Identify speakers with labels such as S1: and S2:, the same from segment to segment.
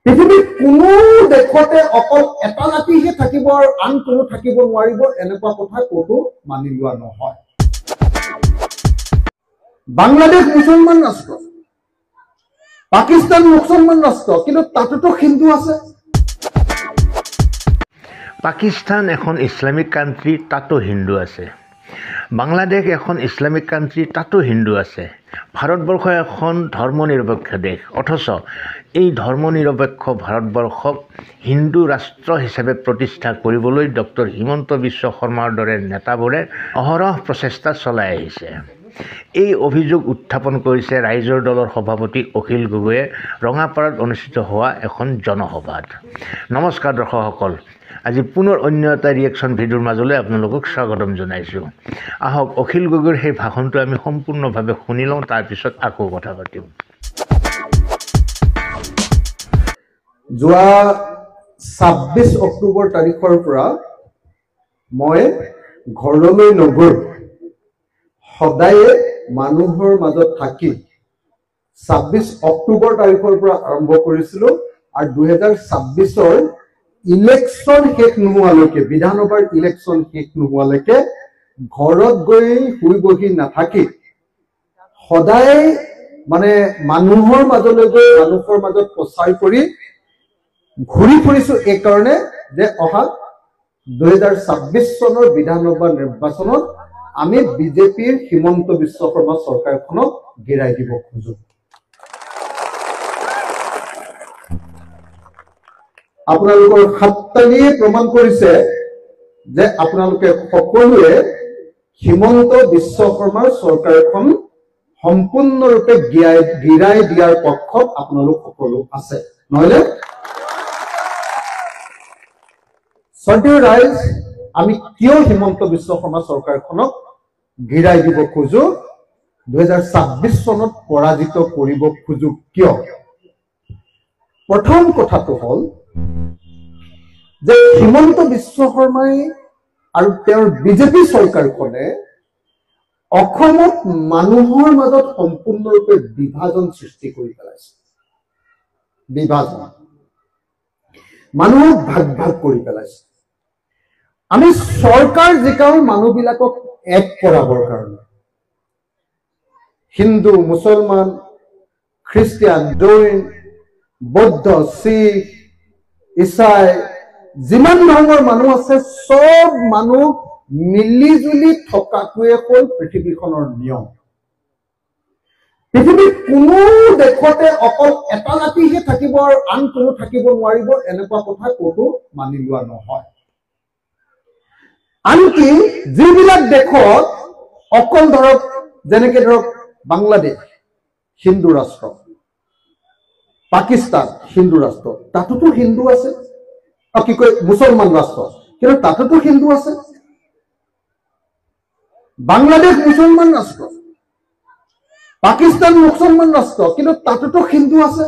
S1: পৃথিৱীৰ কোনো দেশতে অকল এটা জাতিহে থাকিব আৰু আন কোনো থাকিব নোৱাৰিব এনেকুৱা কথা ক'তো মানি লোৱা নহয়। বাংলাদেশ মুছলমান ৰাষ্ট্ৰ, পাকিস্তান মুছলমান ৰাষ্ট্ৰ, কিন্তু তাতোতো হিন্দু আছে।
S2: পাকিস্তান এখন ইছলামিক কাণ্ট্ৰি, তাতো হিন্দু আছে। বাংলাদেশ এখন ইছলামিক কাণ্ট্ৰি, তাতো হিন্দু আছে। ভাৰতবৰ্ষ এখন ধৰ্মনিৰপেক্ষ দেশ, অথচ এই ধৰ্মনিৰপেক্ষ ভাৰতবৰ্ষক হিন্দু ৰাষ্ট্ৰ হিচাপে প্ৰতিষ্ঠা কৰিবলৈ ডক্টৰ হিমন্ত বিশ্ব শৰ্মাৰ দৰে নেতাবোৰে অহৰহ প্ৰচেষ্টা চলাই আহিছে। এই অভিযোগ উত্থাপন কৰিছে ৰাইজৰ দলৰ সভাপতি অখিল গগৈয়ে ৰঙাপাৰাত অনুষ্ঠিত হোৱা এখন জনসভাত। নমস্কাৰ দৰ্শকসকল, আজি পুনৰ অন্য এটা ৰিয়েকশ্যন ভিডিঅ'ৰ মাজলৈ আপোনালোকক স্বাগতম জনাইছোঁ। আহক অখিল গগৈৰ সেই ভাষণটো আমি সম্পূৰ্ণভাৱে শুনি লওঁ, তাৰপিছত আকৌ কথা পাতিম।
S1: যোৱা 26 অক্টোবৰ তাৰিখৰ পৰা মই ঘৰলৈ নগৈ সদায়ে মানুহৰ মাজত থাকি 26 অক্টোবৰ তাৰিখৰ পৰা আৰম্ভ কৰিছিলোঁ আৰু 2026ৰ ইলেকশ্যন শেষ নোহোৱালৈকে, বিধানসভাৰ ইলেকশ্যন শেষ নোহোৱালৈকে ঘৰত গৈ শুই বহি নাথাকি সদায় মানুহৰ মাজলৈ গৈ মানুহৰ মাজত প্ৰচাৰ কৰি ঘূৰি ফুৰিছোঁ এই কাৰণে যে অহা 2026 চনৰ বিধানসভা নিৰ্বাচনত আমি বিজেপিৰ হিমন্ত বিশ্ব শৰ্মা চৰকাৰখনক গিৰাই দিব খোজো। আপোনালোকৰ হাততালিয়ে প্ৰমাণ কৰিছে যে আপোনালোকে সকলোৱে হিমন্ত বিশ্ব শৰ্মাৰ চৰকাৰখন সম্পূৰ্ণৰূপে গিৰাই দিয়াৰ পক্ষত আপোনালোক সকলো আছে, নহয়নে? শ্ৰদ্ধেয় ৰাইজ, আমি কিয় হিমন্ত বিশ্ব শৰ্মা চৰকাৰখনক গিৰাই দিব খোজো, 2026 চনত পৰাজিত কৰিব খোজো কিয়? প্ৰথম কথাটো হ'ল যে হিমন্ত বিশ্ব শৰ্মাই আৰু তেওঁৰ বিজেপি চৰকাৰখনে অসমত মানুহৰ মাজত সম্পূৰ্ণৰূপে বিভাজন সৃষ্টি কৰি পেলাইছে। বিভাজন, মানুহক ভাগ ভাগ কৰি পেলাইছে। আমি চৰকাৰ জিকাও মানুহবিলাকক এক কৰাবৰ কাৰণে হিন্দু, মুছলমান, খ্ৰীষ্টিয়ান, জৈন, বৌদ্ধ, শিখ, ইছাই, যিমান ধৰণৰ মানুহ আছে চব মানুহ মিলি জুলি থকাটোৱে হ'ল পৃথিৱীখনৰ নিয়ম। পৃথিৱীৰ কোনো দেশতে অকল এটা জাতিহে থাকিব আৰু আন কোনো থাকিব নোৱাৰিব এনেকুৱা কথা ক'তো মানি লোৱা নহয়। আনকি যিবিলাক দেশত অকল যেনেকে বাংলাদেশ হিন্দু ৰাষ্ট্ৰ, পাকিস্তান হিন্দু ৰাষ্ট্ৰ, তাতোতো হিন্দু আছে, মুছলমান ৰাষ্ট্ৰ, কিন্তু তাতোতো হিন্দু আছে। বাংলাদেশ মুছলমান ৰাষ্ট্ৰ, পাকিস্তান মুছলমান ৰাষ্ট্ৰ, কিন্তু তাতোতো হিন্দু আছে।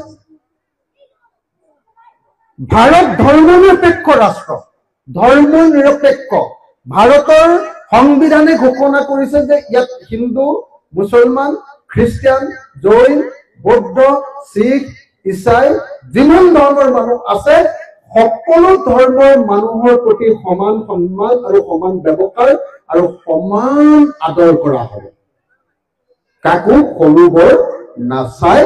S1: ভাৰত ধৰ্মনিৰপেক্ষ ৰাষ্ট্ৰ, ধৰ্মনিৰপেক্ষ। ভাৰতৰ সংবিধানে ঘোষণা কৰিছে যে ইয়াত হিন্দু, মুছলমান, খ্ৰীষ্টিয়ান, জৈন, বৌদ্ধ, শিখ, ইছাই যিমান ধৰ্মৰ মানুহ আছে সকলো ধৰ্মৰ মানুহৰ প্ৰতি সমান সন্মান আৰু সমান ব্যৱহাৰ আৰু সমান আদৰ কৰা হ'ব। কাকো সৰু বৰ নাচাই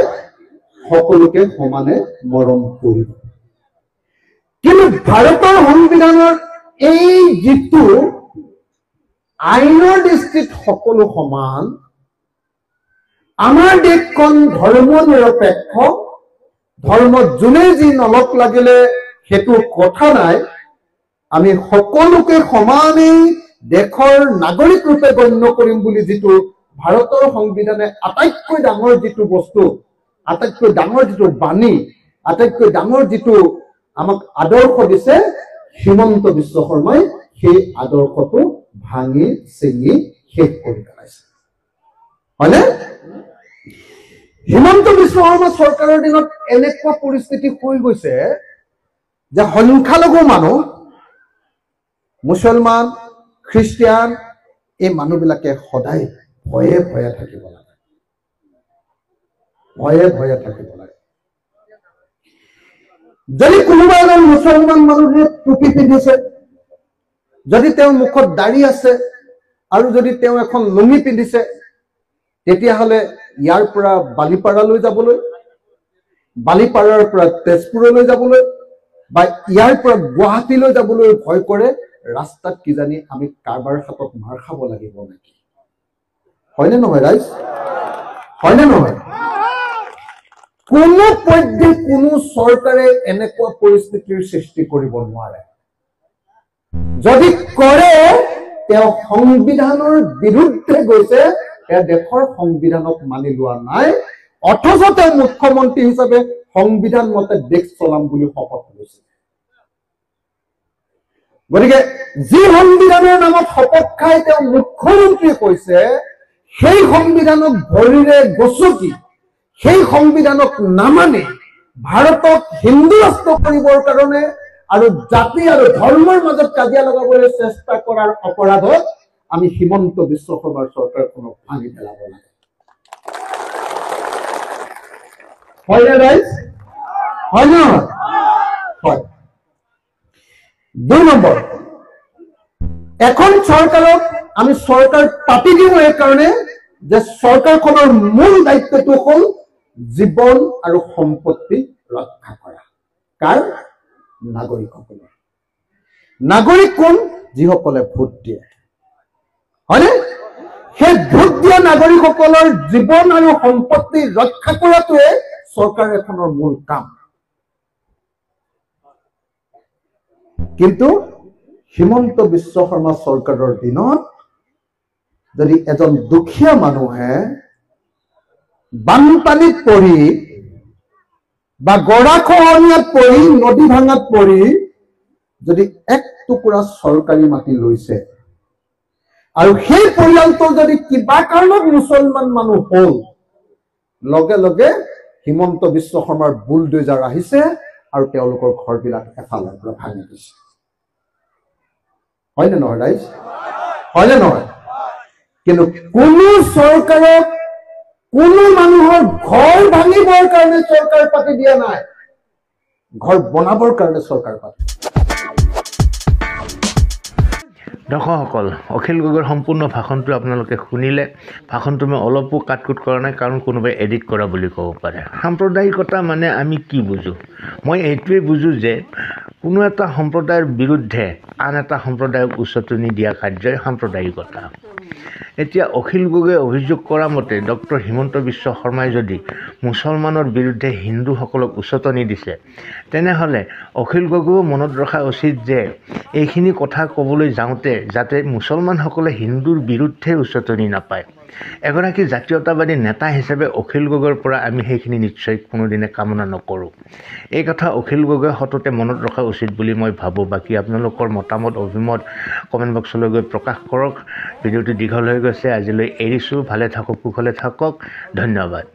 S1: সকলোকে সমানে মৰম কৰিব। কিন্তু ভাৰতৰ সংবিধানৰ এই যিটো আইনৰ দৃষ্টিত সকলো সমান, আমাৰ দেশখন ধৰ্মনিৰপেক্ষ, ধৰ্মত যোনে যি নলক লাগিলে সেইটো কথা নাই, আমি সকলোকে সমানেই দেশৰ নাগৰিক ৰূপে গণ্য কৰিম বুলি যিটো ভাৰতৰ সংবিধানে আটাইতকৈ ডাঙৰ যিটো বস্তু, আটাইতকৈ ডাঙৰ যিটো বাণী, আটাইতকৈ ডাঙৰ যিটো আমাক আদৰ্শ দিছে, হিমন্ত বিশ্ব শৰ্মাই সেই আদৰ্শটো ভাঙি চিঙি শেষ কৰি পেলাইছে, হয়নে? হিমন্ত বিশ্ব শৰ্মা চৰকাৰৰ দিনত এনেকুৱা পৰিস্থিতি হৈ গৈছে যে সংখ্যালঘু মানুহ, মুছলমান, খ্ৰীষ্টিয়ান, এই মানুহবিলাকে সদায় ভয়ে ভয়ে থাকিব লাগে, ভয়ে ভয়ে থাকিব লাগে। যদি কোনোবা এজন মুছলমান মানুহে টুপি পিন্ধিছে, যদি তেওঁৰ মুখত দাড়ি আছে আৰু যদি তেওঁ এখন লুঙি পিন্ধিছে, তেতিয়াহ'লে ইয়াৰ পৰা বালিপাৰালৈ যাবলৈ, বালিপাৰাৰ পৰা তেজপুৰলৈ যাবলৈ বা ইয়াৰ পৰা গুৱাহাটীলৈ যাবলৈ ভয় কৰে। ৰাস্তাত কিজানি আমি কাৰোবাৰ হাতত মাৰ খাব লাগিব নেকি? হয়নে নহয় ৰাইজ? হয়নে নহয়? কোনো পধ্যে কোনো চৰকাৰে এনেকুৱা পৰিস্থিতিৰ সৃষ্টি কৰিব নোৱাৰে। যদি কৰে, তেওঁ সংবিধানৰ বিৰুদ্ধে গৈছে, তেওঁ দেশৰ সংবিধানক মানি লোৱা নাই, অথচ তেওঁ মুখ্যমন্ত্ৰী হিচাপে সংবিধান মতে দেশ চলাম বুলি শপত লৈছে। গতিকে যি সংবিধানৰ নামত শপত খাই তেওঁ মুখ্যমন্ত্ৰী কৈছে, সেই সংবিধানক ভৰিৰে গচকি, সেই সংবিধানক নামানি ভাৰতক হিন্দু ৰাষ্ট্ৰ কৰিবৰ কাৰণে আৰু জাতি আৰু ধৰ্মৰ মাজত কাজিয়া লগাবলৈ চেষ্টা কৰাৰ অপৰাধত আমি হিমন্ত বিশ্ব শৰ্মাৰ চৰকাৰখনক ভাঙি পেলাব লাগে। হয়নে ৰাইজ? হয় নহয়? হয়। 2 নম্বৰ, এখন চৰকাৰক আমি চৰকাৰ পাতি দিওঁ এই কাৰণে যে চৰকাৰখনৰ মূল দায়িত্বটো হ'ল জীৱন আৰু সম্পত্তি ৰক্ষা কৰা। কাৰ? নাগৰিকসকলৰ। নাগৰিক কোন? যিসকলে ভোট দিয়ে। হয়নে? সেই ভোট দিয়া নাগৰিকসকলৰ জীৱন আৰু সম্পত্তি ৰক্ষা কৰাটোৱে চৰকাৰ এখনৰ মূল কাম। কিন্তু হিমন্ত বিশ্ব শৰ্মা চৰকাৰৰ দিনত যদি এজন দুখীয়া মানুহে বানপানীত পৰি বা গৰাখহনীয়াত পৰি, নদী ভাঙাত পৰি যদি 1 টুকুৰা চৰকাৰী মাটি লৈছে আৰু সেই পৰিয়ালটোৰ যদি কিবা কাৰণত মুছলমান মানুহ হ'ল, লগে লগে হিমন্ত বিশ্ব শৰ্মাৰ বুলডোজাৰ আহিছে আৰু তেওঁলোকৰ ঘৰবিলাক এফালৰ পৰা ভাঙি দিছে। হয়নে নহয় ৰাইজ? হয়নে নহয়? কিন্তু কোনো চৰকাৰক কোনো মানুহৰ ঘৰ ভাঙিবৰ কাৰণে চৰকাৰ পাতি দিয়া নাই, ঘৰ বনাবৰ কাৰণে চৰকাৰ পাতি।
S2: দৰ্শকসকল, অখিল গগৈৰ সম্পূৰ্ণ ভাষণটো আপোনালোকে শুনিলে। ভাষণটো মই অলপো কাটকুট কৰা নাই, কাৰণ কোনোবাই এডিট কৰা বুলি ক'ব পাৰে। সাম্প্ৰদায়িকতা মানে আমি কি বুজোঁ? মই এইটোৱে বুজোঁ যে কোনো এটা সম্প্ৰদায়ৰ বিৰুদ্ধে আন এটা সম্প্ৰদায়ক উচতনি দিয়া কাৰ্যই সাম্প্ৰদায়িকতা। এতিয়া অখিল গগৈয়ে অভিযোগ কৰা মতে ডক্টৰ হিমন্ত বিশ্ব শৰ্মাই যদি মুছলমানৰ বিৰুদ্ধে হিন্দুসকলক উচতনি দিছে, তেনেহ'লে অখিল গগৈও মনত ৰখা উচিত যে এইখিনি কথা ক'বলৈ যাওঁতে যাতে মুছলমানসকলে হিন্দুৰ বিৰুদ্ধে উচতনি নাপায়। এগৰাকী জাতীয়তাবাদী নেতা হিচাপে অখিল গগৈৰ পৰা আমি সেইখিনি নিশ্চয় কোনোদিনে কামনা নকৰোঁ। এই কথা অখিল গগৈয়ে সততে মনত ৰখা উচিত বুলি মই ভাবোঁ। বাকী আপোনালোকৰ মতামত, অভিমত কমেণ্ট বক্সলৈ গৈ প্ৰকাশ কৰক। ভিডিঅ'টো দীঘল হৈ গৈছে, আজিলৈ এৰিছোঁ। ভালে থাকক, কুশলে থাকক। ধন্যবাদ।